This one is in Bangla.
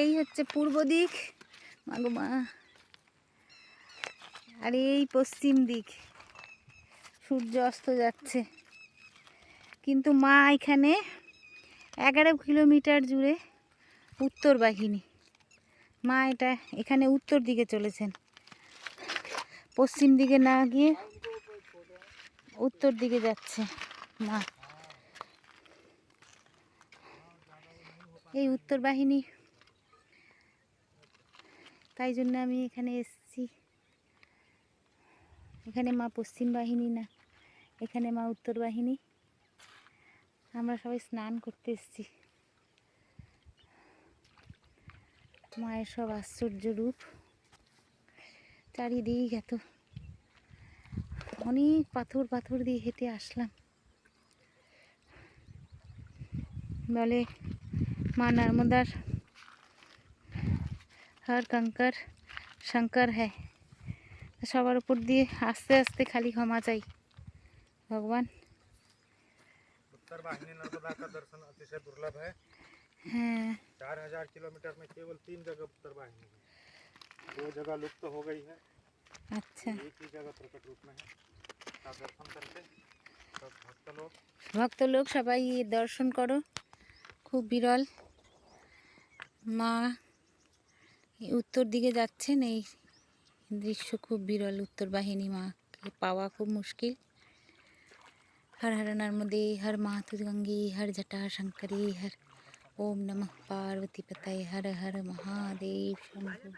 এই হচ্ছে পূর্ব দিক মাগো মা, আর এই পশ্চিম দিক সূর্য অস্ত যাচ্ছে। কিন্তু মা এখানে 11 কিলোমিটার জুড়ে উত্তর বাহিনী, মা এখানে উত্তর দিকে চলেছেন, পশ্চিম দিকে না গিয়ে উত্তর দিকে যাচ্ছে মা। এই উত্তর বাহিনী, তাই জন্য আমি এখানে এসেছি। এখানে মা পশ্চিম বাহিনী না, এখানে মা উত্তর বাহিনী। আমরা সবাই স্নান করতে এসেছি। মায়ের সব আশ্চর্য রূপ, চারিদিক এত অনেক পাথর পাথর দিয়ে হেঁটে আসলাম। বলে মা নর্মদার हर कंकर शंकर है। सबार ऊपर दिए आस्ते आस्ते खाली क्षमा चाहिए भगवान। उत्तर वाहिनी नर्मदा का दर्शन अतिशय दुर्लभ है। 4000 किलोमीटर में केवल 3 जगह उत्तर वाहिनी है, 2 जगह लुप्त हो गई है। अच्छा, एक ही जगह प्रकट रूप में है। का दर्शन करते सब भक्त लोग सबाई ये दर्शन करो, खूब बिरल। माँ उत्तर दिके जाच्छेन, এই দৃশ্য খুব বিরল। উত্তর বাহিনী মাকে পাওয়া খুব মুশকিল। हर हर नर्मदे हर मातुगंगे हर जटा शंकरी हर ओम नमः पार्वती पतये हर हर महादेव शंभु।